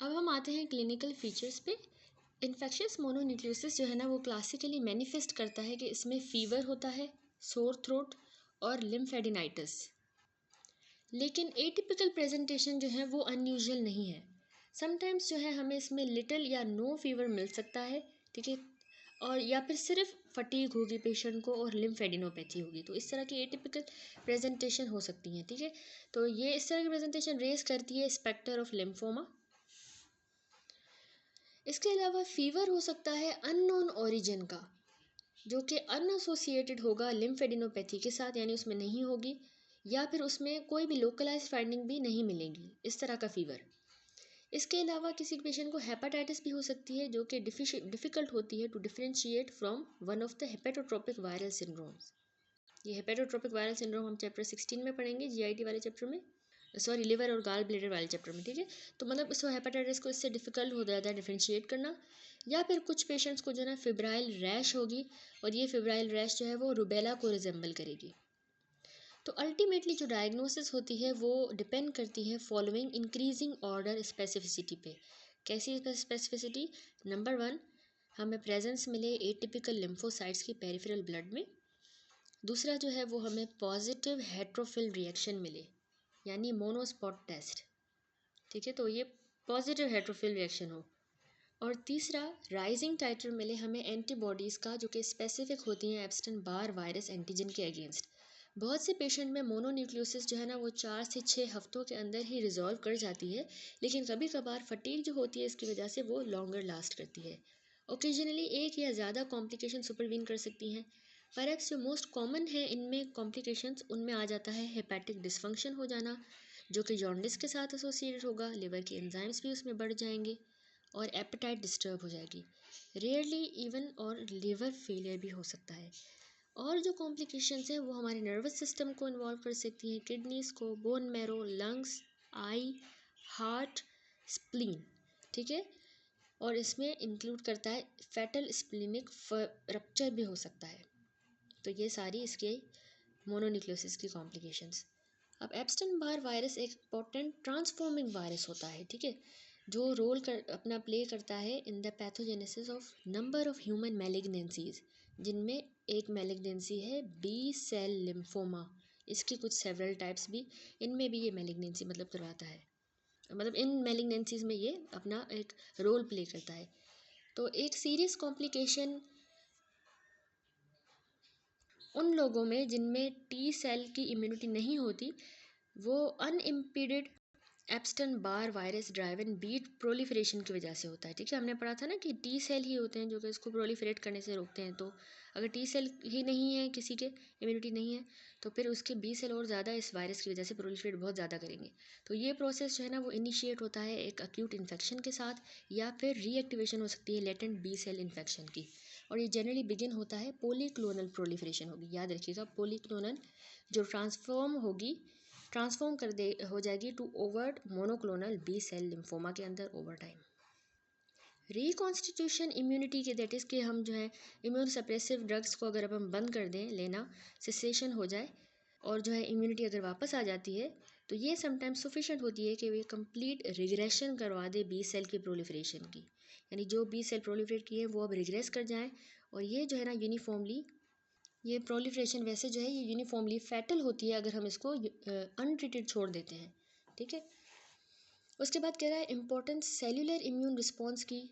अब हम आते हैं क्लिनिकल फीचर्स पे। इन्फेक्शियस मोनोन्यूक्लियोसिस जो है ना वो क्लासिकली मैनिफेस्ट करता है कि इसमें फीवर होता है, सोर थ्रोट और लिम्फेडिनाइटिस। लेकिन एटिपिकल प्रेजेंटेशन जो है वो अनयूजुअल नहीं है। समटाइम्स जो है हमें इसमें लिटिल या नो फीवर मिल सकता है, ठीक है, और या फिर सिर्फ फटीग होगी पेशेंट को और लिम्फेडिनोपैथी होगी। तो इस तरह की एटिपिकल प्रेजेंटेशन हो सकती हैं, ठीक है। तो ये इस तरह की प्रेजेंटेशन रेज करती है स्पेक्टर ऑफ लिम्फोमा। इसके अलावा फीवर हो सकता है अननोन ओरिजिन का, जो कि अनएसोसिएटेड होगा लिम्फेडिनोपैथी के साथ, यानी उसमें नहीं होगी, या फिर उसमें कोई भी लोकलाइज फाइंडिंग भी नहीं मिलेगी, इस तरह का फीवर। इसके अलावा किसी पेशेंट को हेपाटाइटिस भी हो सकती है, जो कि डिफ़िकल्ट होती है to differentiate from one of the hepatotropic viral syndromes. ये हेपेटोट्रोपिक वायरल सिंड्रोम हम चैप्टर 16 में पढ़ेंगे, जीआईटी वाले चैप्टर में, सॉरी लिवर और गाल ब्लेडर वाले चैप्टर में, ठीक है। तो मतलब इसको हेपेटाइटिस को इससे डिफ़िकल्ट हो जाता है डिफरेंशिएट करना। या फिर कुछ पेशेंट्स को जो है ना फिब्राइल रैश होगी, और ये फिब्राइल रैश जो है वो रुबेला को रिजेंबल करेगी। तो अल्टीमेटली जो डायग्नोसिस होती है वो डिपेंड करती है फॉलोइंग इंक्रीजिंग ऑर्डर स्पेसिफिसिटी पे। कैसी स्पेसिफिसिटी? नंबर 1, हमें प्रेजेंस मिले एटिपिकल लिम्फोसाइट्स की पेरिफेरल ब्लड में। दूसरा जो है वो हमें पॉजिटिव हेट्रोफिल रिएक्शन मिले, यानी मोनोस्पॉट टेस्ट, ठीक है, तो ये पॉजिटिव हेट्रोफिल रिएक्शन हो। और तीसरा राइजिंग टाइटर मिले हमें एंटीबॉडीज़ का, जो कि स्पेसिफिक होती हैं एब्स्टन बार वायरस एंटीजन के अगेंस्ट। बहुत से पेशेंट में मोनोन्यूक्लियोसिस जो है ना वो 4 से 6 हफ्तों के अंदर ही रिजॉल्व कर जाती है, लेकिन कभी कभार फटीग जो होती है इसकी वजह से वो लॉन्गर लास्ट करती है। ओकेजनली एक या ज़्यादा कॉम्प्लिकेशन सुपरवीन कर सकती हैं। परहैप्स जो मोस्ट कॉमन है इनमें कॉम्प्लिकेशंस, उनमें आ जाता है हेपेटिक डिसफंक्शन हो जाना, जो कि जॉन्डिस के साथ एसोसिएटेड होगा, लिवर के एंजाइम्स भी उसमें बढ़ जाएंगे, और एपेटाइट डिस्टर्ब हो जाएगी। रेयरली इवन और लिवर फेलियर भी हो सकता है। और जो कॉम्प्लिकेशंस हैं वो हमारे नर्वस सिस्टम को इन्वॉल्व कर सकती हैं, किडनीज़ को, बोन मैरो, लंग्स, आई, हार्ट, स्प्लीन, ठीक है। और इसमें इंक्लूड करता है फैटल स्प्लीनिक रप्चर भी हो सकता है। तो ये सारी इसके मोनोन्यूक्लियोसिस की कॉम्प्लिकेशंस। अब एब्स्टन बार वायरस एक इंपॉर्टेंट ट्रांसफॉर्मिंग वायरस होता है, ठीक है, जो रोल अपना प्ले करता है in the pathogenesis of number of human malignancies, जिनमें एक मैलिग्नेंसी है बी सेल लिम्फोमा। इसकी कुछ सेवरल टाइप्स भी, इनमें भी ये मैलिग्नेंसी मतलब करवाता है, मतलब इन मैलिग्नेंसीज में ये अपना एक रोल प्ले करता है। तो एक सीरियस कॉम्प्लिकेशन उन लोगों में जिनमें टी सेल की इम्यूनिटी नहीं होती, वो unimpeded Epstein Barr virus driven B proliferation की वजह से होता है, ठीक है। हमने पढ़ा था ना कि टी सेल ही होते हैं जो कि इसको प्रोलिफरेट करने से रोकते हैं। तो अगर टी सेल ही नहीं है, किसी के इम्यूनिटी नहीं है, तो फिर उसके बी सेल और ज़्यादा इस वायरस की वजह से प्रोलिफरेट बहुत ज़्यादा करेंगे। तो ये प्रोसेस जो है ना वो इनिशिएट होता है एक अक्यूट इन्फेक्शन के साथ, या फिर रीएक्टिवेशन हो सकती है लेटेंट बी सेल इन्फेक्शन की। और ये जनरली बिगिन होता है पोलीक्लोनल प्रोलिफरेशन होगी, याद रखिएगा, पोलीक्लोनल जो ट्रांसफॉर्म कर दे हो जाएगी to overt monoclonal B cell lymphoma के अंदर ओवर टाइम। रिकॉन्स्टिट्यूशन इम्यूनिटी के, दैट इज़ कि हम जो है इम्यून सप्रेसिव ड्रग्स को अगर अब हम बंद कर दें लेना, सेसेशन हो जाए, और जो है इम्यूनिटी अगर वापस आ जाती है, तो ये समटाइम्स सफिशेंट होती है कि वे कंप्लीट रिग्रेशन करवा दे बी सेल की प्रोलिफरेशन की, यानी जो बी सेल प्रोलिफरेट की है वो अब रिग्रेस कर जाएँ, और ये जो है ना यूनिफॉर्मली, ये प्रोलिफरेशन वैसे जो है ये यूनिफॉर्मली फैटल होती है अगर हम इसको अनट्रीटेड छोड़ देते हैं, ठीक है। उसके बाद कह रहा है इम्पोर्टेंस सेल्यूलर इम्यून रिस्पॉन्स की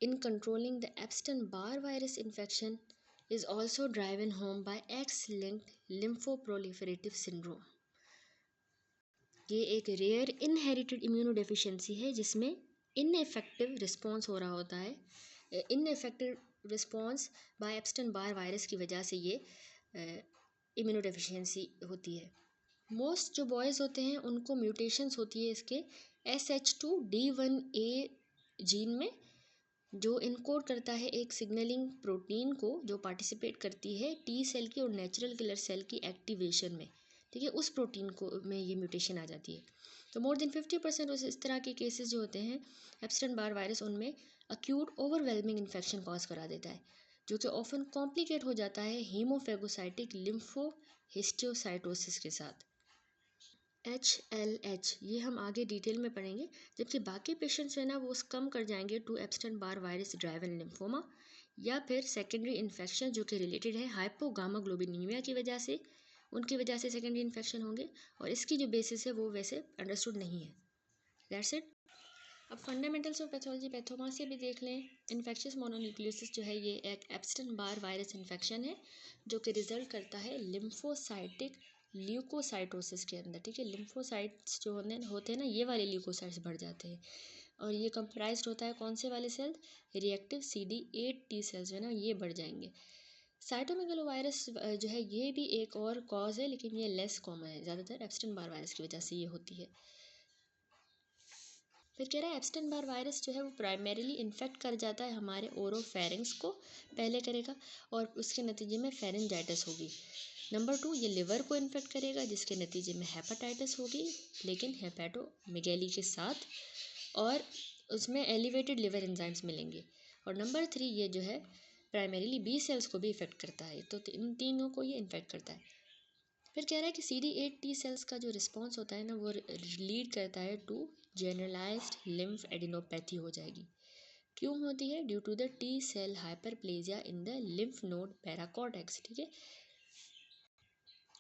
in controlling the Epstein Barr virus infection is also driven home by X linked lymphoproliferative syndrome. ये एक रेयर इनहेरिटेड इम्यूनोडेफिशिएंसी है जिसमें इनएफेक्टिव रिस्पॉन्स हो रहा होता है। इनएफेक्टिव रिस्पॉन्स बाय एब्स्टन बार वायरस की वजह से ये इम्यूनोडेफिशिएंसी होती है। मोस्ट जो बॉयज़ होते हैं उनको म्यूटेशंस होती है इसके SH2D1A जीन में, जो इनकोड करता है एक सिग्नलिंग प्रोटीन को जो पार्टिसिपेट करती है टी सेल की और नेचुरल किलर सेल की एक्टिवेशन में, ठीक है। उस प्रोटीन को में ये म्यूटेशन आ जाती है। तो मोर देन 50% उस इस तरह के केसेस जो होते हैं एब्स्टन बार वायरस, उनमें अक्यूट ओवरवेलमिंग इन्फेक्शन कॉज करा देता है, जो कि ऑफन कॉम्प्लिकेट हो जाता है हीमोफेगोसाइटिक लिम्फोहिस्टियोसाइटोसिस के साथ। HLH ये हम आगे डिटेल में पढ़ेंगे, जबकि बाकी पेशेंट्स जो है ना वो कम कर जाएंगे to Epstein Barr virus driven lymphoma या फिर सेकेंडरी इन्फेक्शन जो कि रिलेटेड है हाइपोगामाग्लोबिनीमिया की वजह से, उनकी वजह से सेकेंडरी इन्फेक्शन होंगे, और इसकी जो बेसिस है वो वैसे अंडरस्टूड नहीं है। That's it. अब फंडामेंटल्स ऑफ पैथोलॉजी पैथोमा से भी देख लें। इन्फेक्शियस मोनोन्यूक्लियोसिस जो है ये एक एब्स्टेन बार वायरस इन्फेक्शन है जो कि रिजल्ट करता है लिम्फोसाइटिक ल्यूकोसाइटोसिस के अंदर। ठीक है, लिम्फोसाइट्स जो होते हैं ना, ये वाले ल्यूकोसाइट्स बढ़ जाते हैं, और ये कंप्राइज्ड होता है कौन से वाले cell, reactive CD8 T sales जो है ना ये बढ़ जाएंगे। साइटोमेगालोवायरस जो है ये भी एक और कॉज है, लेकिन ये लेस कॉमन है, ज़्यादातर एब्स्टेन बार वायरस की वजह से ये होती है। फिर कह रहा है एब्स्टेन बार वायरस जो है वो प्राइमरीली इन्फेक्ट कर जाता है हमारे ओरोफेरिंग्स को, पहले करेगा, और उसके नतीजे में फेरेंजाइटिस होगी। नंबर 2, ये लिवर को इन्फेक्ट करेगा जिसके नतीजे में हेपाटाइटिस होगी, लेकिन हेपेटोमेगैली के साथ, और उसमें एलिवेटेड लिवर एंजाइम्स मिलेंगे। और नंबर 3, ये जो है प्राइमरीली बी सेल्स को भी इफेक्ट करता है, तो इन तीनों को ये इन्फेक्ट करता है। फिर कह रहा है कि CD8 T सेल्स का जो रिस्पॉन्स होता है ना वो लीड करता है टू जनरलाइज्ड लिम्फ एडिनोपैथी हो जाएगी। क्यों होती है? Due to the T cell hyperplasia in the lymph node paracortex. ठीक है,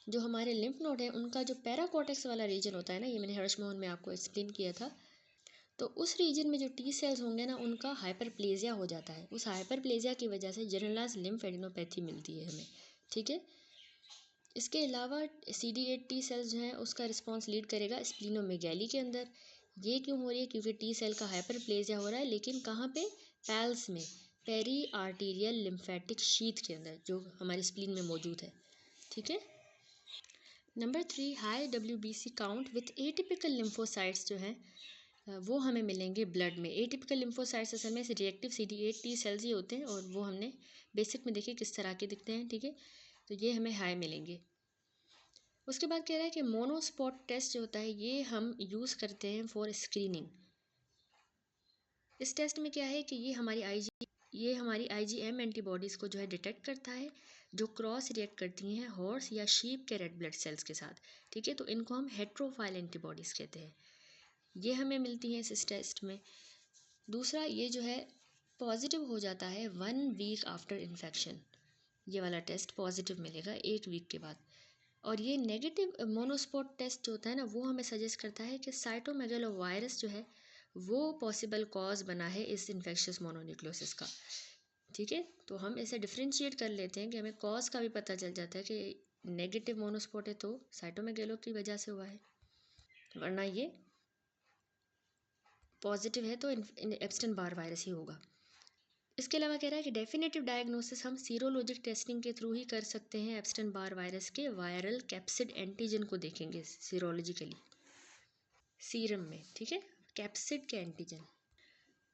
जो हमारे लिम्फ नोड है उनका जो पैराकॉर्टेक्स वाला रीजन होता है ना, ये मैंने हर्षमोहन में आपको एक्सप्लेन किया था, तो उस रीजन में जो T सेल्स होंगे ना उनका हाइपरप्लेजिया हो जाता है। उस हाइपरप्लेजिया की वजह से जनरलाइज्ड लिम्फ एडिनोपैथी मिलती है हमें। ठीक है, इसके अलावा CD8 T सेल्स जो हैं उसका रिस्पॉन्स लीड करेगा स्प्लीनोमेगैली के अंदर। ये क्यों हो रही है? क्योंकि T सेल का हाइपरप्लेजिया हो रहा है, लेकिन कहाँ पे? पैल्स में, पेरी आर्टीरियल लिम्फेटिक शीथ के अंदर, जो हमारे स्प्लीन में मौजूद है। ठीक है, number 3, high WBC count with atypical lymphocytes जो हैं वो हमें मिलेंगे ब्लड में। एटिपिकल लिम्फोसाइट्स असल में रिएक्टिव CD8 T सेल्स ही होते हैं, और वो हमने बेसिक में देखे किस तरह के दिखते हैं। ठीक है, तो ये हमें हाई मिलेंगे। उसके बाद कह रहा है कि मोनोस्पॉट टेस्ट जो होता है ये हम यूज़ करते हैं फॉर स्क्रीनिंग। इस टेस्ट में क्या है कि ये हमारी IgM एंटीबॉडीज़ को जो है डिटेक्ट करता है, जो क्रॉस रिएक्ट करती हैं हॉर्स या शीप के रेड ब्लड सेल्स के साथ। ठीक है, तो इनको हम हेट्रोफाइल एंटीबॉडीज़ कहते हैं। ये हमें मिलती हैं इस टेस्ट में। दूसरा, ये जो है पॉजिटिव हो जाता है 1 वीक आफ्टर इन्फेक्शन। ये वाला टेस्ट पॉजिटिव मिलेगा 1 वीक के बाद। और ये नेगेटिव मोनोस्पॉट टेस्ट जो होता है ना वो हमें सजेस्ट करता है कि साइटोमेगालोवायरस जो है वो पॉसिबल कॉज बना है इस इन्फेक्शियस मोनोन्यूक्लियोसिस का। ठीक है, तो हम ऐसे डिफ्रेंशिएट कर लेते हैं कि हमें कॉज का भी पता चल जाता है कि नेगेटिव मोनोस्पॉट है तो साइटोमेगालो की वजह से हुआ है, वरना ये पॉजिटिव है तो एब्स्टेन बार वायरस ही होगा। इसके अलावा कह रहा है कि डेफिनेटिव डायग्नोसिस हम सीरोलॉजिक टेस्टिंग के थ्रू ही कर सकते हैं। एब्स्टेन बार वायरस के वायरल कैप्सिड एंटीजन को देखेंगे सीरोलॉजिकली सीरम में। ठीक है, कैप्सिड के एंटीजन।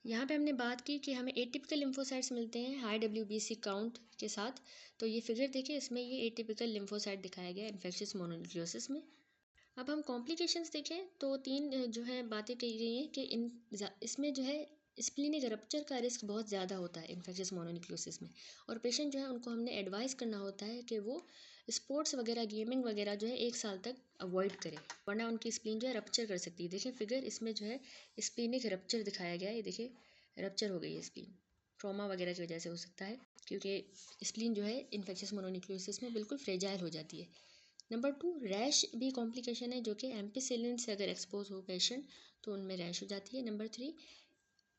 यहाँ पे हमने बात की कि हमें एटिपिकल लिम्फोसाइट्स मिलते हैं हाई WBC काउंट के साथ। तो ये फिगर देखिए, इसमें ये एटिपिकल लिम्फोसाइट दिखाया गया इन्फेक्शियस मोनोन्यूक्लियोसिस में। अब हम कॉम्प्लिकेशंस देखें तो 3 जो है बातें कही गई हैं कि इसमें जो है स्प्लीनिक रप्चर का रिस्क बहुत ज़्यादा होता है इन्फेक्शियस मोनोन्यूक्लियोसिस में, और पेशेंट जो है उनको हमने एडवाइस करना होता है कि वो स्पोर्ट्स वगैरह गेमिंग वगैरह जो है 1 साल तक अवॉइड करें, वरना उनकी स्प्लीन जो है रप्चर कर सकती है। देखिए फिगर, इसमें जो है स्प्लीनिक रप्चर दिखाया गया है, ये देखिए रप्चर हो गई है स्प्लीन, ट्रॉमा वगैरह की वजह से हो सकता है, क्योंकि स्प्लीन जो है इन्फेक्शियस मोनोन्यूक्लियोसिस में बिल्कुल फ्रेजाइल हो जाती है। नंबर 2, रैश भी कॉम्प्लिकेशन है, जो कि एम्पिसिलिन से अगर एक्सपोज हो पेशेंट तो उनमें रैश हो जाती है। नंबर 3,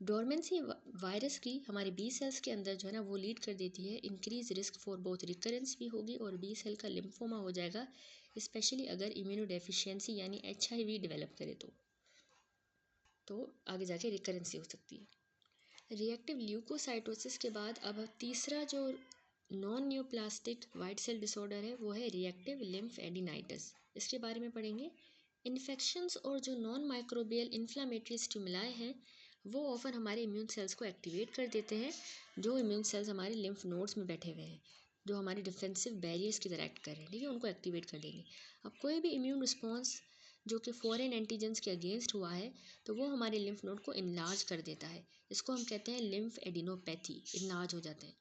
डोरमेंसी वायरस की हमारे बी सेल्स के अंदर जो है ना वो लीड कर देती है increase risk for both recurrence भी होगी और बी सेल का लिम्फोमा हो जाएगा, स्पेशली अगर इम्यूनो डेफिशिएंसी यानी HIV डेवलप करे तो आगे जाके रिकरेंसी हो सकती है। रिएक्टिव ल्यूकोसाइटोसिस के बाद अब तीसरा जो non neoplastic white cell disorder है वो है रिएक्टिव लिम्फ एडिनाइटिस। इसके बारे में पढ़ेंगे। इन्फेक्शंस और जो नॉन माइक्रोबियल इन्फ्लामेटरी स्टिमुलाई हैं वो ऑफर हमारे इम्यून सेल्स को एक्टिवेट कर देते हैं, जो इम्यून सेल्स हमारे लिम्फ नोड्स में बैठे हुए हैं, जो हमारे डिफेंसिव बैरियर्स की तरह एक्ट कर रहे हैं। ठीक है, उनको एक्टिवेट कर देंगे। अब कोई भी इम्यून रिस्पॉन्स जो कि फॉरेन एंटीजेंस के अगेंस्ट हुआ है तो वो हमारे लिम्फ नोड को इनलार्ज कर देता है। इसको हम कहते हैं लिम्फ एडिनोपैथी, इनलार्ज हो जाते हैं।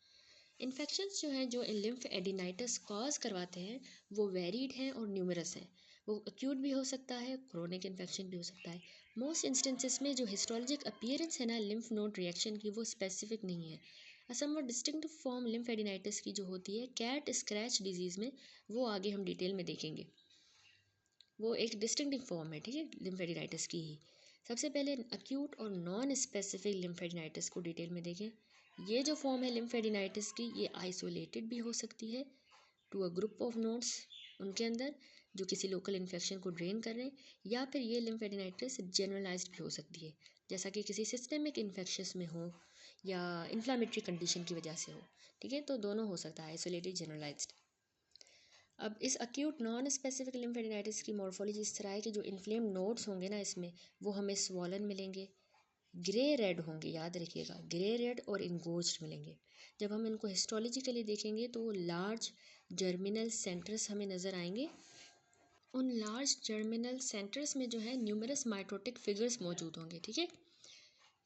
इन्फेक्शंस जो हैं जो लिम्फ एडिनाइटिस कॉज करवाते हैं वो वेरीड हैं और न्यूमरस हैं। वो एक्यूट भी हो सकता है, क्रोनिक इन्फेक्शन भी हो सकता है। मोस्ट इंस्टेंसेस में जो हिस्टोलॉजिक अपीयरेंस है ना लिम्फ नोड रिएक्शन की, वो स्पेसिफिक नहीं है। समवट डिस्टिंक्ट फॉर्म लिम्फेडिनाइटिस की जो होती है कैट स्क्रैच डिजीज़ में, वो आगे हम डिटेल में देखेंगे। वो एक डिस्टिंक्टिव फॉर्म है, ठीक है, लिम्फेडिनाइटिस की ही। सबसे पहले अक्यूट और नॉन स्पेसिफिक लिम्फेडिनाइटिस को डिटेल में देखें। ये जो फॉर्म है लिम्फेडिनाइटिस की, ये आइसोलेटेड भी हो सकती है to a group of nodes उनके अंदर जो किसी लोकल इन्फेक्शन को ड्रेन कर रहे हैं, या फिर ये लिम्फेडिनाइटिस जनरलाइज्ड भी हो सकती है, जैसा कि किसी सिस्टेमिक इन्फेक्शस में हो या इन्फ्लामेटरी कंडीशन की वजह से हो, ठीक है। तो दोनों हो सकता है, आइसोलेटेड, जनरलाइज्ड। अब इस अक्यूट नॉन स्पेसिफिक लिम्फेडिनाइटिस की मॉर्फोलॉजी इस तरह है कि जो इन्फ्लेम्ड नोड्स होंगे ना इसमें, वो हमें स्वॉलन मिलेंगे, ग्रे रेड होंगे, याद रखिएगा, ग्रे रेड और इनगोज्ड मिलेंगे। जब हम इनको हिस्टोलॉजिकली देखेंगे तो लार्ज जर्मिनल सेंटर्स हमें नज़र आएंगे। उन लार्ज जर्मिनल सेंटर्स में जो है न्यूमरस माइटोटिक फिगर्स मौजूद होंगे, ठीक है।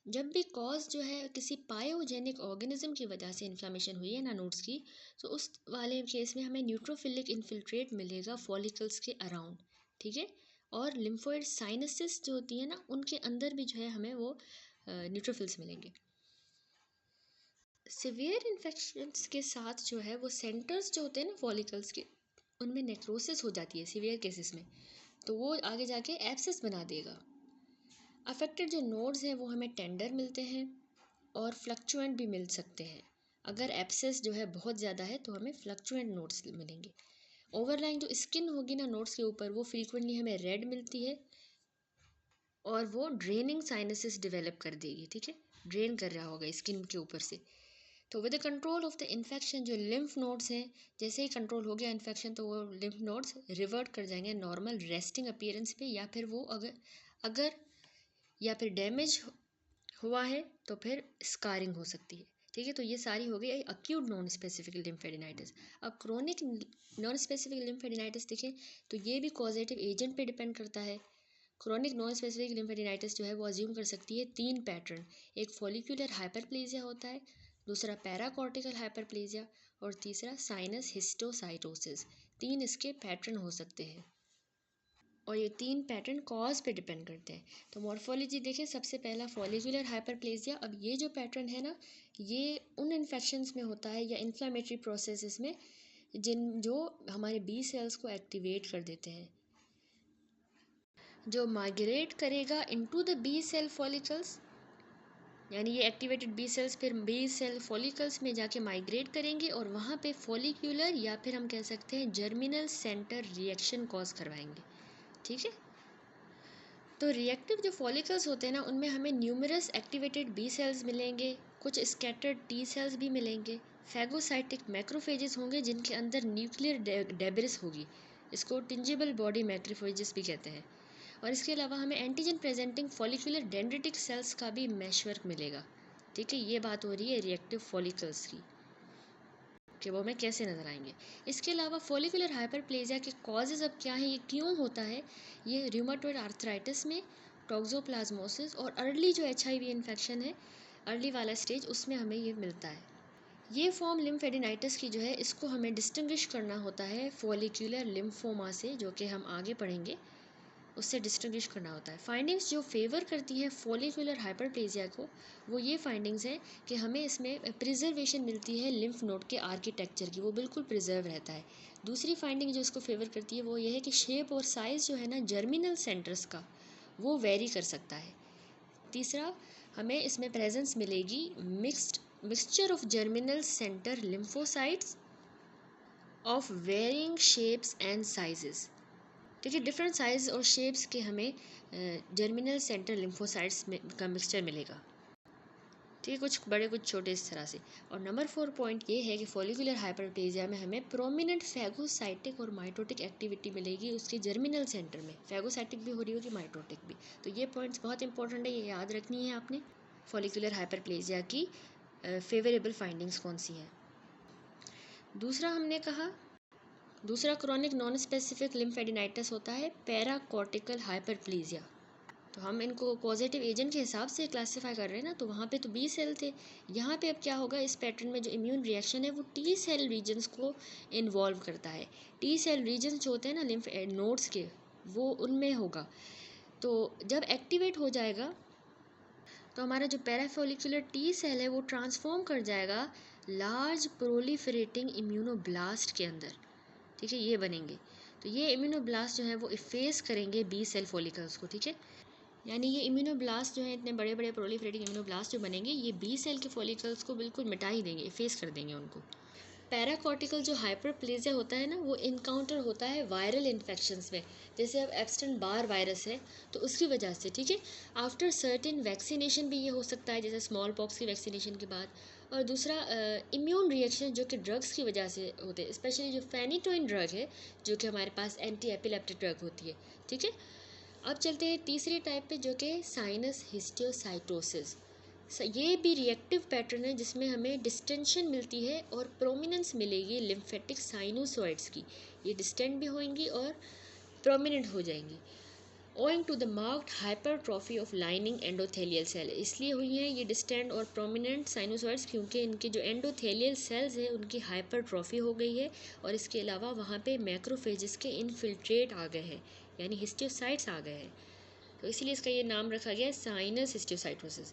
जब भी कॉज जो है किसी पायोजेनिक ऑर्गेनिज्म की वजह से इन्फ्लामेशन हुई है ना नोड्स की, तो उस वाले केस में हमें न्यूट्रोफिलिक इन्फिल्ट्रेट मिलेगा फॉलिकल्स के अराउंड, ठीक है। और लिम्फोइड साइनसिस जो होती है ना, उनके अंदर भी जो है हमें वो न्यूट्रोफिल्स मिलेंगे। सिवियर इन्फेक्शंस के साथ जो है वो सेंटर्स जो होते हैं ना फॉलिकल्स के, उनमें नेक्रोसिस हो जाती है सिवियर केसेस में, तो वो आगे जाके एब्सेस बना देगा। अफेक्टेड जो नोड्स हैं वो हमें टेंडर मिलते हैं और फ्लक्चुएंट भी मिल सकते हैं। अगर एब्सेस जो है बहुत ज़्यादा है तो हमें फ्लक्चुएंट नोड्स मिलेंगे। ओवरलाइंग जो स्किन होगी ना नोड्स के ऊपर, वो फ्रीक्वेंटली हमें रेड मिलती है और वो ड्रेनिंग साइनसिस डेवलप कर देगी, ठीक है, ड्रेन कर रहा होगा स्किन के ऊपर से। तो with the control of the infection जो लिम्फ नोड्स हैं, जैसे ही कंट्रोल हो गया इन्फेक्शन, तो वो लिम्फ नोड्स रिवर्ट कर जाएंगे नॉर्मल रेस्टिंग अपीयरेंस पे, या फिर वो अगर अगर या फिर डैमेज हुआ है तो फिर स्कारिंग हो सकती है, ठीक है। तो ये सारी हो गई अक्यूट नॉन स्पेसिफिक लिम्फेडिनाइटिस। अब क्रोनिक नॉन स्पेसिफिक लिम्फेडिनाइटिस देखें तो ये भी कॉजेटिव एजेंट पे डिपेंड करता है। क्रोनिक नॉन स्पेसिफिक लिम्फेडिनाइटिस जो है वो अज्यूम कर सकती है 3 पैटर्न। एक फॉलिक्यूलर हाइपरप्लेजिया होता है, दूसरा पैराकॉर्टिकल हाइपरप्लेजिया, और तीसरा साइनस हिस्टोसाइटोसिस। 3 इसके पैटर्न हो सकते हैं और ये 3 पैटर्न कॉज पे डिपेंड करते हैं। तो मॉर्फोलॉजी देखें, सबसे पहला फॉलिकुलर हाइपरप्लेजिया। अब ये जो पैटर्न है ना, ये उन इन्फेक्शंस में होता है या इन्फ्लामेटरी प्रोसेसेस में जो हमारे बी सेल्स को एक्टिवेट कर देते हैं, जो माइग्रेट करेगा into the B cell follicles, यानी ये एक्टिवेटेड बी सेल्स फिर बी सेल फॉलिकल्स में जाके माइग्रेट करेंगे और वहाँ पे फॉलिक्यूलर या फिर हम कह सकते हैं जर्मिनल सेंटर रिएक्शन कॉज करवाएंगे, ठीक है। तो रिएक्टिव जो फॉलिकल्स होते हैं ना, उनमें हमें न्यूमरस एक्टिवेटेड बी सेल्स मिलेंगे, कुछ स्कैटर्ड टी सेल्स भी मिलेंगे, फैगोसाइटिक मैक्रोफेजेस होंगे जिनके अंदर न्यूक्लियर डेब्रिस होगी, इसको टिंजिबल बॉडी मैक्रोफेजेस भी कहते हैं। और इसके अलावा हमें antigen presenting follicular dendritic cells का भी मैशवर्क मिलेगा, ठीक है। ये बात हो रही है रिएक्टिव फॉलिकल्स की कि वो हमें कैसे नज़र आएंगे। इसके अलावा फॉलिकुलर हाइपरप्लेजिया के कॉजेज़ अब क्या है, ये क्यों होता है, ये रूमेटॉइड आर्थराइटिस में टॉक्सोप्लाज्मोसिस और अर्ली जो HIV इन्फेक्शन है, अर्ली वाला स्टेज, उसमें हमें ये मिलता है। ये फॉर्म लिम्फेडिनाइटिस की जो है, इसको हमें डिस्टिंग्विश करना होता है फॉलिकुलर लिम्फोमा से, जो कि हम आगे पढ़ेंगे, उससे डिस्टिंग्विश करना होता है। फाइंडिंग्स जो फेवर करती हैं फॉलिकुलर हाइपरप्लेजिया को, वो ये फाइंडिंग्स हैं कि हमें इसमें प्रिजर्वेशन मिलती है लिम्फ नोड के आर्किटेक्चर की, वो बिल्कुल प्रिजर्व रहता है। दूसरी फाइंडिंग जो इसको फेवर करती है वो ये है कि शेप और साइज़ जो है ना जर्मिनल सेंटर्स का, वो वेरी कर सकता है। तीसरा, हमें इसमें प्रेजेंस मिलेगी mixture of germinal centre lymphocytes of varying shapes and sizes, ठीक है। डिफरेंट साइज और शेप्स के हमें जर्मिनल सेंटर लिम्फोसाइट्स का मिक्सचर मिलेगा, ठीक है, कुछ बड़े कुछ छोटे इस तरह से। और नंबर 4 पॉइंट ये है कि फॉलिकुलर हाइपरप्लेजिया में हमें प्रोमिनेंट फैगोसाइटिक और माइटोटिक एक्टिविटी मिलेगी उसके जर्मिनल सेंटर में, फैगोसाइटिक भी हो रही होगी, माइटोटिक भी। तो ये पॉइंट्स बहुत इंपॉर्टेंट है, ये याद रखनी है आपने। फॉलिकुलर हाइपरप्लेजिया की फेवरेबल फाइंडिंग्स कौन सी हैं। दूसरा हमने कहा, दूसरा क्रोनिक नॉन स्पेसिफिक लिम्फेडिनाइटिस होता है पैराकॉर्टिकल हाइपरप्लेजिया। तो हम इनको पॉजिटिव एजेंट के हिसाब से क्लासीफाई कर रहे हैं ना, तो वहाँ पे तो बी सेल थे, यहाँ पे अब क्या होगा, इस पैटर्न में जो इम्यून रिएक्शन है वो टी सेल रीजन्स को इन्वॉल्व करता है। टी सेल रीजन्स जो होते हैं ना लिम्फ नोड्स के, वो उनमें होगा। तो जब एक्टिवेट हो जाएगा तो हमारा जो पैराफोलिकुलर टी सेल है वो ट्रांसफॉर्म कर जाएगा लार्ज प्रोलिफरेटिंग इम्यूनोब्लास्ट के अंदर, ठीक है, ये बनेंगे। तो ये इम्यूनोब्लास्ट जो है वो इफेस करेंगे बी सेल फॉलिकल्स को, ठीक है। यानी ये इम्यूनोब्लास्ट जो है, इतने बड़े बड़े प्रोलिफरेटिंग इम्यूनोब्लास्ट जो बनेंगे, ये बी सेल के फॉलिकल्स को बिल्कुल मिटा ही देंगे, इफेस कर देंगे उनको। पैराकॉर्टिकल जो हाइपरप्लेजिया होता है ना, वो इनकाउंटर होता है वायरल इन्फेक्शंस में, जैसे अब एप्स्टन बार वायरस है तो उसकी वजह से, ठीक है। आफ्टर सर्टेन वैक्सीनेशन भी ये हो सकता है, जैसे स्मॉल पॉक्स की वैक्सीनेशन के बाद। और दूसरा इम्यून रिएक्शन जो कि ड्रग्स की वजह से होते हैं, स्पेशली जो फेनिटोइन ड्रग है जो कि हमारे पास एंटी एपिलेप्टिक ड्रग होती है, ठीक है। अब चलते हैं तीसरी टाइप पे जो कि साइनस हिस्टियोसाइटोसिस। ये भी रिएक्टिव पैटर्न है जिसमें हमें डिस्टेंशन मिलती है और प्रोमिनेंस मिलेगी लिम्फेटिक साइनोसॉइड्स की। ये डिस्टेंट भी होंगी और प्रोमिनेंट हो जाएंगी owing to the marked hypertrophy of lining endothelial cell. इसलिए हुई हैं ये डिस्टेंट और प्रोमिनेंट साइनोसॉइड्स क्योंकि इनके जो एंडोथेलियल सेल्स है उनकी हाइपरट्रॉफी हो गई है, और इसके अलावा वहाँ पे मैक्रोफेजेस के इनफिल्ट्रेट आ गए हैं, यानी हिस्टियोसाइट्स आ गए हैं। तो इसलिए इसका ये नाम रखा गया है साइनस हिस्टियोसाइटोसिस।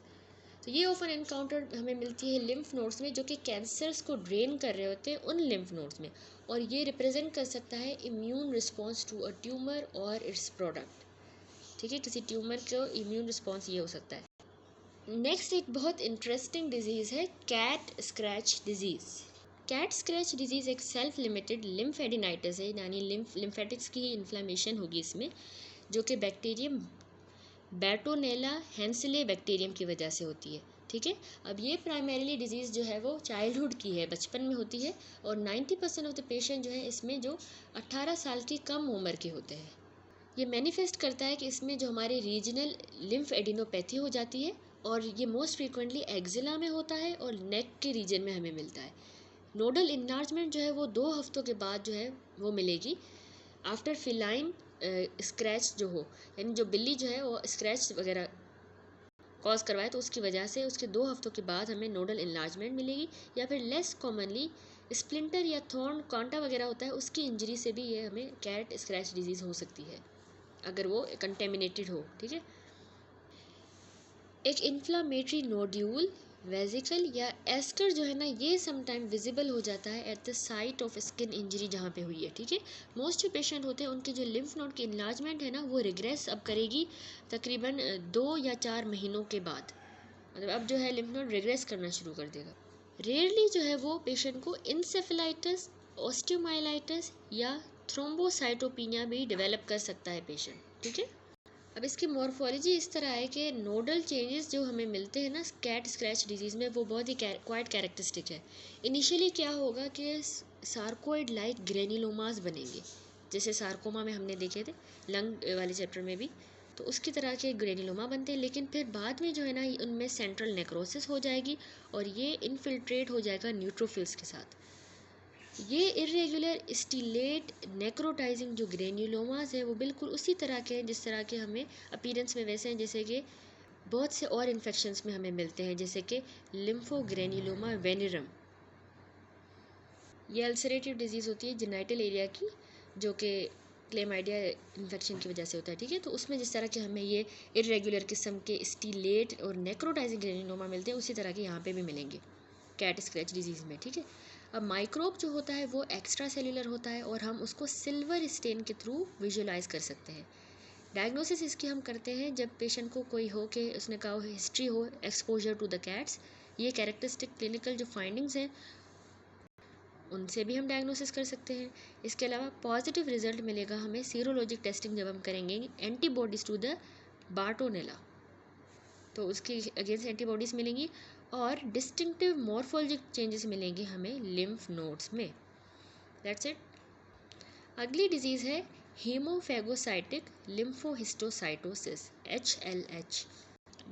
तो ये ऑफन एनकाउंटर हमें मिलती है लिम्फ नोड्स में जो कि कैंसर्स को ड्रेन कर रहे होते हैं उन लिम्फ नोड्स में, और ये रिप्रेजेंट कर सकता है immune response to a tumour और इट्स प्रोडक्ट, ठीक है। किसी ट्यूमर को इम्यून रिस्पॉन्स ये हो सकता है। नेक्स्ट एक बहुत इंटरेस्टिंग डिजीज़ है cat scratch disease. Cat scratch disease एक सेल्फ लिमिटेड लिम्फेडिनाइटिस है, यानी लिम्फेटिक्स की इन्फ्लेमेशन होगी इसमें, जो कि बैक्टीरियम बैटोनेला हेंसले बैक्टीरियम की वजह से होती है, ठीक है। अब ये प्राइमरीली डिजीज़ जो है वो चाइल्डहुड की है, बचपन में होती है, और 90% ऑफ द पेशेंट जो है इसमें जो 18 साल की कम उम्र के होते हैं। ये मैनिफेस्ट करता है कि इसमें जो हमारे रीजनल लिम्फ एडिनोपैथी हो जाती है, और ये मोस्ट फ्रीक्वेंटली एक्जिला में होता है और नेक के रीजन में हमें मिलता है। नोडल इन्लार्जमेंट जो है वो 2 हफ्तों के बाद जो है वो मिलेगी आफ्टर फिलाइन स्क्रैच जो हो, यानी जो बिल्ली जो है वो स्क्रैच वगैरह कॉज करवाए तो उसकी वजह से उसके 2 हफ्तों के बाद हमें नोडल इन्लार्जमेंट मिलेगी, या फिर लेस कॉमनली स्प्लिंटर या थॉर्न कांटा वगैरह होता है उसकी इंजरी से भी ये हमें कैट स्क्रैच डिजीज़ हो सकती है अगर वो कंटेमिनेटेड हो, ठीक है। एक इन्फ्लामेटरी नोड्यूल वेजिकल या एस्कर जो है ना, ये समटाइम विजिबल हो जाता है at the site of skin injury जहाँ पे हुई है, ठीक है। मोस्ट जो पेशेंट होते हैं उनके जो लिम्फ नोड की इन्लार्जमेंट है ना वो रिग्रेस अब करेगी तकरीबन 2 या 4 महीनों के बाद, मतलब अब जो है लिम्फ नोड रिग्रेस करना शुरू कर देगा। रेयरली जो है वो पेशेंट को इंसेफेलाइटिस, ऑस्टियोमाइलाइटिस या थ्रोम्बोसाइटोपिनिया भी डेवलप कर सकता है पेशेंट, ठीक है। अब इसकी मॉर्फोलॉजी इस तरह है कि नोडल चेंजेस जो हमें मिलते हैं ना कैट स्क्रैच डिजीज़ में वो बहुत ही क्वाइट कैरेक्टरिस्टिक है। इनिशियली क्या होगा कि सार्कोइड लाइक ग्रेन्युलोमास बनेंगे, जैसे सार्कोमा में हमने देखे थे लंग वाले चैप्टर में भी, तो उसकी तरह के ग्रेन्युलोमा बनते हैं। लेकिन फिर बाद में जो है ना उनमें सेंट्रल नेक्रोसिस हो जाएगी और ये इनफिल्ट्रेट हो जाएगा न्यूट्रोफिल्स के साथ। ये इरेगुलर स्टिलेट नेक्रोटाइजिंग जो ग्रेन्युलोमास है वो बिल्कुल उसी तरह के हैं जिस तरह के हमें अपीयरेंस में वैसे हैं जैसे कि बहुत से और इन्फेक्शंस में हमें मिलते हैं, जैसे कि लिम्फोग्रेन्युलोमा वेनिरम। ये अल्सरेटिव डिजीज़ होती है जेनाइटल एरिया की, जो कि क्लेमाइडिया इन्फेक्शन की वजह से होता है, ठीक है। तो उसमें जिस तरह के हमें ये इरेगुलर किस्म के स्टिलेट और नेक्रोटाइजिंग ग्रेन्युलोमा मिलते हैं उसी तरह के यहाँ पे भी मिलेंगे कैट स्क्रैच डिजीज़ में, ठीक है। अब माइक्रोब जो होता है वो एक्स्ट्रा सेल्यूलर होता है और हम उसको सिल्वर स्टेन के थ्रू विजुलाइज कर सकते हैं। डायग्नोसिस इसकी हम करते हैं जब पेशेंट को कोई हो कि उसने कहा हिस्ट्री हो एक्सपोजर टू द कैट्स। ये कैरेक्टरिस्टिक क्लिनिकल जो फाइंडिंग्स हैं उनसे भी हम डायग्नोसिस कर सकते हैं। इसके अलावा पॉजिटिव रिजल्ट मिलेगा हमें सीरोलॉजिक टेस्टिंग जब हम करेंगे एंटीबॉडीज़ टू द बार्टोनेला, तो उसके अगेंस्ट एंटीबॉडीज़ मिलेंगी और डिस्टिंक्टिव मॉर्फोलॉजिक चेंजेस मिलेंगे हमें लिम्फ नोड्स में। That's it. अगली डिजीज़ है हीमोफैगोसाइटिक लिम्फोहिस्टोसाइटोसिस HLH।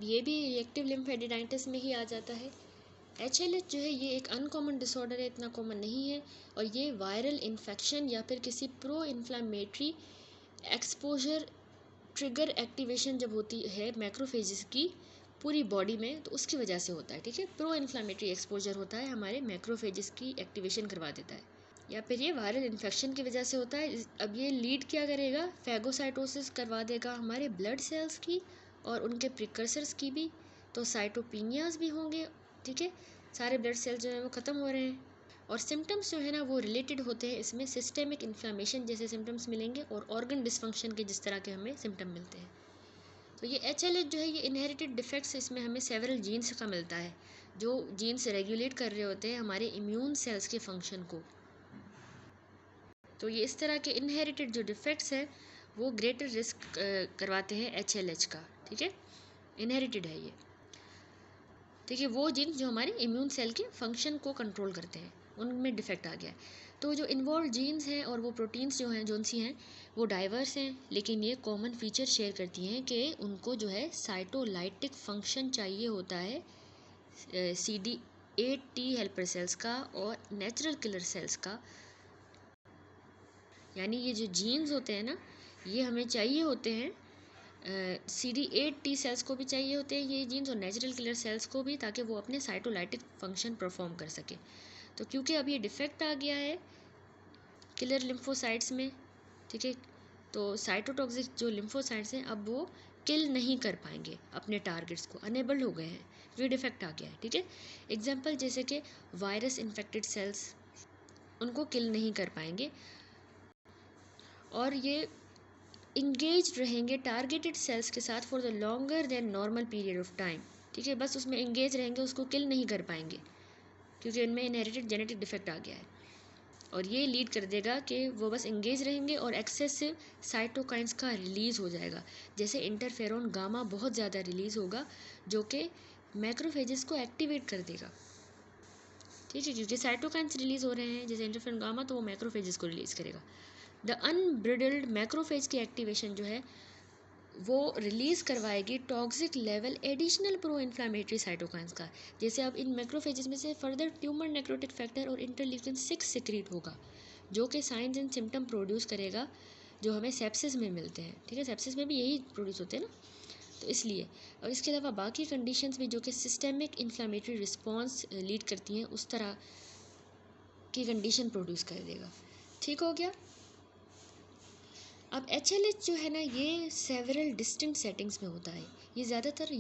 ये भी रिएक्टिव लिम्फेडिनाइटिस में ही आ जाता है। HLH जो है ये एक अनकॉमन डिसऑर्डर है, इतना कॉमन नहीं है, और ये वायरल इन्फेक्शन या फिर किसी pro inflammatory exposure trigger activation जब होती है मैक्रोफेजेस की पूरी बॉडी में तो उसकी वजह से होता है, ठीक है। प्रो इन्फ्लामेटरी एक्सपोजर होता है हमारे मैक्रोफेजेस की एक्टिवेशन करवा देता है। या फिर ये वायरल इन्फेक्शन की वजह से होता है। अब ये लीड क्या करेगा, फैगोसाइटोसिस करवा देगा हमारे ब्लड सेल्स की और उनके प्रिकर्सर्स की भी, तो साइटोपिनियाज भी होंगे, ठीक है, सारे ब्लड सेल्स जो है वो ख़त्म हो रहे हैं। और सिम्टम्स जो है ना वो रिलेटेड होते हैं, इसमें सिस्टेमिक इन्फ्लामेशन जैसे सिम्टम्स मिलेंगे और ऑर्गन डिसफंक्शन के जिस तरह के हमें सिम्टम मिलते हैं। तो ये HLH जो है ये इनहेरिटेड डिफेक्ट्स, इसमें हमें सेवरल जीन्स का मिलता है, जो जीन्स रेगुलेट कर रहे होते हैं हमारे इम्यून सेल्स के फंक्शन को। तो ये इस तरह के इनहेरिटेड जो डिफेक्ट्स हैं वो ग्रेटर रिस्क करवाते हैं HLH का, ठीक है, इनहेरिटेड है ये, ठीक है। वो जीन्स जो हमारे इम्यून सेल के फंक्शन को कंट्रोल करते हैं उनमें डिफेक्ट आ गया है। तो जो इन्वॉल्व जीन्स हैं और वो प्रोटीन्स जो हैं जोन सी हैं वो डाइवर्स हैं, लेकिन ये कॉमन फीचर शेयर करती हैं कि उनको जो है साइटोलाइटिक फंक्शन चाहिए होता है CD8T हेल्पर सेल्स का और नेचुरल किलर सेल्स का। यानी ये जो जीन्स होते हैं ना ये हमें चाहिए होते हैं, CD8T सेल्स को भी चाहिए होते हैं ये जीन्स और नेचुरल किलर सेल्स को भी, ताकि वो अपने साइटोलाइटिक फंक्शन परफॉर्म कर सके। तो क्योंकि अब ये डिफेक्ट आ गया है किलर लिम्फोसाइट्स में, ठीक है, तो साइटोटॉक्सिक जो लिम्फोसाइट्स हैं अब वो किल नहीं कर पाएंगे अपने टारगेट्स को, अनेबल हो गए हैं, ये डिफेक्ट आ गया है, ठीक है। एग्जाम्पल जैसे कि वायरस इन्फेक्टेड सेल्स, उनको किल नहीं कर पाएंगे और ये इंगेज रहेंगे टारगेटेड सेल्स के साथ for the longer than normal period of time, ठीक है, बस उसमें इंगेज रहेंगे, उसको किल नहीं कर पाएंगे क्योंकि उनमें इनहेरिटेड जेनेटिक डिफेक्ट आ गया है। और ये लीड कर देगा कि वो बस इंगेज रहेंगे और एक्सेसिव साइटोकाइंस का रिलीज़ हो जाएगा, जैसे इंटरफेरोन गामा बहुत ज़्यादा रिलीज़ होगा जो कि मैक्रोफेजेस को एक्टिवेट कर देगा, ठीक है, क्योंकि साइटोकाइंस रिलीज़ हो रहे हैं जैसे इंटरफेरोन गामा, तो वो मैक्रोफेजेस को रिलीज़ करेगा। द अनब्रिडल्ड मैक्रोफेज की एक्टिवेशन जो है वो रिलीज़ करवाएगी toxic level additional pro inflammatory cytokines का, जैसे अब इन मैक्रोफेजेस में से फर्दर ट्यूमर नेक्रोटिक फैक्टर और इंटरल्यूकिन 6 सिक्रीट होगा जो कि साइंस एंड सिम्टम प्रोड्यूस करेगा जो हमें सेप्सिस में मिलते हैं, ठीक है, सेप्सिस में भी यही प्रोड्यूस होते हैं ना, तो इसलिए। और इसके अलावा बाकी कंडीशंस भी जो कि सिस्टेमिक इन्फ्लामेटरी रिस्पॉन्स लीड करती हैं उस तरह की कंडीशन प्रोड्यूस कर देगा, ठीक हो गया। अब HLH जो है ना ये सेवरल डिस्टिंक्ट सेटिंग्स में होता है, ये ज़्यादातर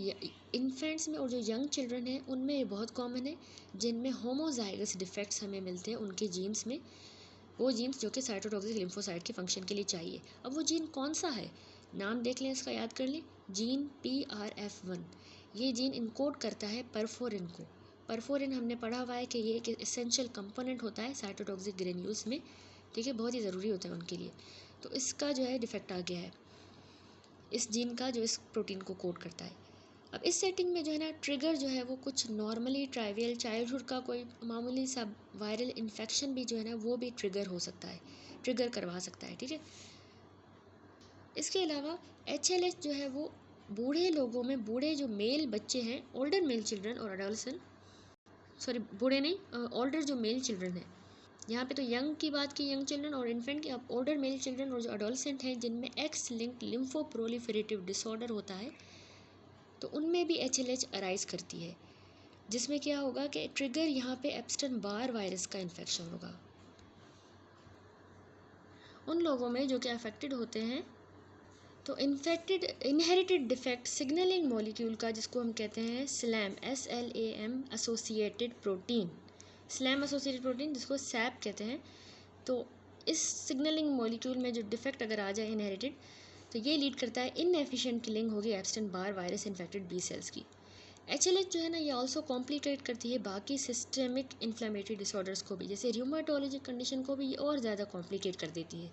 इन्फेंट्स में और जो यंग चिल्ड्रन हैं उनमें ये बहुत कॉमन है, जिनमें होमोजाइगस डिफेक्ट्स हमें मिलते हैं उनके जीन्स में, वो जीन्स जो कि साइटोटॉक्सिक लिम्फोसाइट के फंक्शन के लिए चाहिए। अब वो जीन कौन सा है, नाम देख लें, इसका याद कर लें, जीन PRF1। ये जीन इनकोड करता है परफोरिन को। परफोरिन हमने पढ़ा हुआ है कि ये एक एसेंशियल कंपोनेंट होता है साइटोटॉक्सिक ग्रेन्यूल्स में, ठीक है, बहुत ही ज़रूरी होता है उनके लिए। तो इसका जो है डिफेक्ट आ गया है इस जीन का जो इस प्रोटीन को कोड करता है। अब इस सेटिंग में जो है ना ट्रिगर जो है वो कुछ नॉर्मली ट्राइवियल चाइल्डहुड का कोई मामूली सा वायरल इन्फेक्शन भी जो है ना वो भी ट्रिगर हो सकता है, ट्रिगर करवा सकता है, ठीक है। इसके अलावा HLH जो है वो बूढ़े लोगों में, बूढ़े जो मेल बच्चे हैं, ओल्डर मेल चिल्ड्रन और अडोलसेंट, सॉरी बूढ़े नहीं, ओल्डर जो मेल चिल्ड्रन है, यहाँ पे तो यंग की बात की, यंग चिल्ड्रन और इन्फेंट की, अब ओल्डर मेल चिल्ड्रन और जो अडोलसेंट हैं जिनमें एक्स लिंक्ड लिम्फोप्रोलिफरेटिव डिसऑर्डर होता है, तो उनमें भी HLH अराइज करती है, जिसमें क्या होगा कि ट्रिगर यहाँ पे एप्स्टन बार वायरस का इन्फेक्शन होगा। उन लोगों में जो कि अफेक्टेड होते हैं, तो infected inherited defect signalling molecule का, जिसको हम कहते हैं SLAM, SLAM associated protein, SLAM associated protein जिसको SAP कहते हैं, तो इस सिग्नलिंग मॉलिक्यूल में जो डिफेक्ट अगर आ जाए इनहेरिटेड, तो ये लीड करता है इनएफिशिएंट किलिंग होगी Epstein Barr virus infected B cells की। HLH जो है ना ये ऑल्सो कॉम्प्लिकेट करती है बाकी सिस्टेमिक इन्फ्लामेटरी डिसऑर्डर्स को भी, जैसे र्यूमाटोलॉजिक कंडीशन को भी ये और ज़्यादा कॉम्प्लिकेट कर देती है।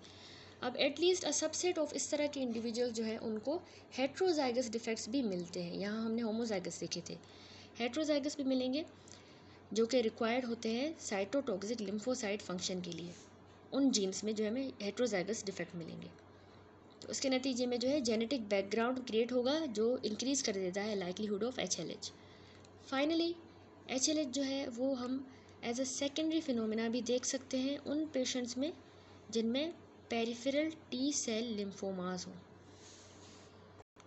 अब एटलीस्ट अ सबसेट ऑफ इस तरह के इंडिविजुअल जो है उनको हेट्रोजाइगस डिफेक्ट्स भी मिलते हैं, यहाँ हमने होमोजाइगस देखे थे, हेट्रोजाइगस भी मिलेंगे जो कि रिक्वायर्ड होते हैं साइटोटॉक्सिक लिम्फोसाइट फंक्शन के लिए, उन जीन्स में जो हमें हेट्रोजाइगस डिफेक्ट मिलेंगे। तो उसके नतीजे में जो है जेनेटिक बैकग्राउंड क्रिएट होगा जो इंक्रीज़ कर देता है likelihood of HLH। Finally HLH जो है वो हम एज अ सेकेंडरी फिनोमिना भी देख सकते हैं उन पेशेंट्स में जिनमें पेरिफेरल T सेल लिम्फोमास हो,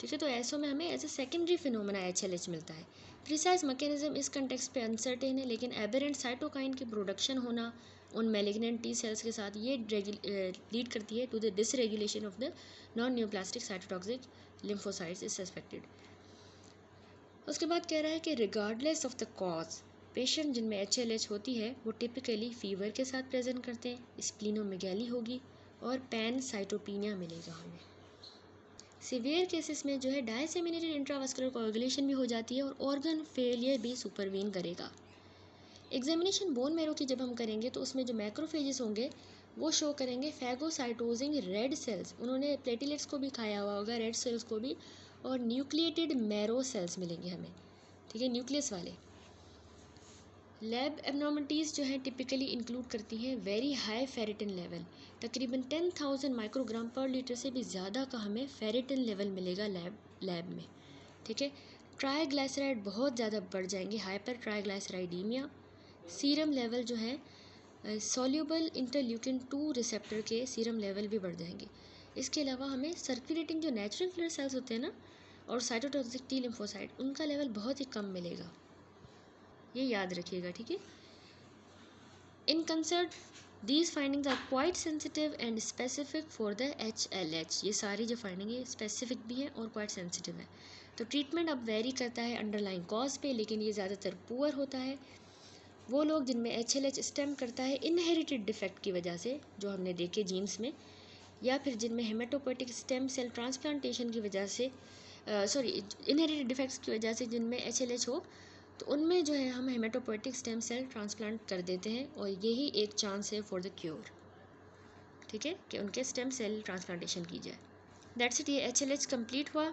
ठीक है, तो ऐसों में हमें as a secondary phenomena HLH मिलता है। प्रिसाइज मैकेनिज्म इस कंटेक्स्ट पे अनसर्टेन है, लेकिन एबेरेंट साइटोकाइन की प्रोडक्शन होना, उन मैलिग्नेंट टी सेल्स के साथ ये लीड करती है to the dysregulation of the non neoplastic cytotoxic lymphocytes is suspected. उसके बाद कह रहा है कि regardless of the cause patient जिनमें HLH होती है वो टिपिकली फीवर के साथ प्रेजेंट करते हैं, स्प्लीनोमेगैली होगी और पैनसाइटोपिनिया मिलेगा हमें। सीवियर केसेस में जो है डायसेमिनेटेड इंट्रावास्कुलर कोएगुलेशन भी हो जाती है और ऑर्गन फेलियर भी सुपरवीन करेगा। एग्जामिनेशन बोन मैरो की जब हम करेंगे तो उसमें जो मैक्रोफेजेस होंगे वो शो करेंगे फैगोसाइटोजिंग रेड सेल्स, उन्होंने प्लेटिलेट्स को भी खाया हुआ होगा, रेड सेल्स को भी, और न्यूक्लिएटेड मैरो सेल्स मिलेंगे हमें, ठीक है, न्यूक्लियस वाले। लैब एबनॉर्मलिटीज़ जो है टिपिकली इंक्लूड करती हैं वेरी हाई फेरिटिन लेवल, तकरीबन 10,000 माइक्रोग्राम पर लीटर से भी ज़्यादा का हमें फेरिटिन लेवल मिलेगा लैब में, ठीक है। ट्राइग्लाइसराइड बहुत ज़्यादा बढ़ जाएंगे, हाइपर ट्राइग्लाइसराइडीमिया। सीरम लेवल जो है सॉल्यूबल इंटरल्यूकिन 2 रिसेप्टर के सीरम लेवल भी बढ़ जाएंगे। इसके अलावा हमें सर्कुलेटिंग जो नेचुरल किलर सेल्स होते हैं ना और साइटोटॉक्सिक टी लिम्फोसाइट, उनका लेवल बहुत ही कम मिलेगा, ये याद रखिएगा, ठीक है। In concert these findings are quite sensitive and specific for the HLH। ये सारी जो फाइंडिंग है स्पेसिफिक भी है और क्वाइट सेंसिटिव है। तो ट्रीटमेंट अब वेरी करता है अंडरलाइन कॉज पे, लेकिन ये ज़्यादातर पुअर होता है। वो लोग जिनमें HLH स्टेम करता है इनहेरिटेड डिफेक्ट की वजह से, जो हमने देखे जीन्स में, या फिर जिनमें हेमेटोपोइटिक स्टेम सेल ट्रांसप्लांटेशन की वजह से इनहेरिटेड डिफेक्ट्स की वजह से जिनमें HLH हो, तो उनमें जो है हम हेमेटोपोइटिक स्टेम सेल ट्रांसप्लांट कर देते हैं और यही एक चांस है फॉर द क्योर, ठीक है, कि उनके स्टेम सेल ट्रांसप्लांटेशन की जाए। दैट्स इट, ये HLH कंप्लीट हुआ।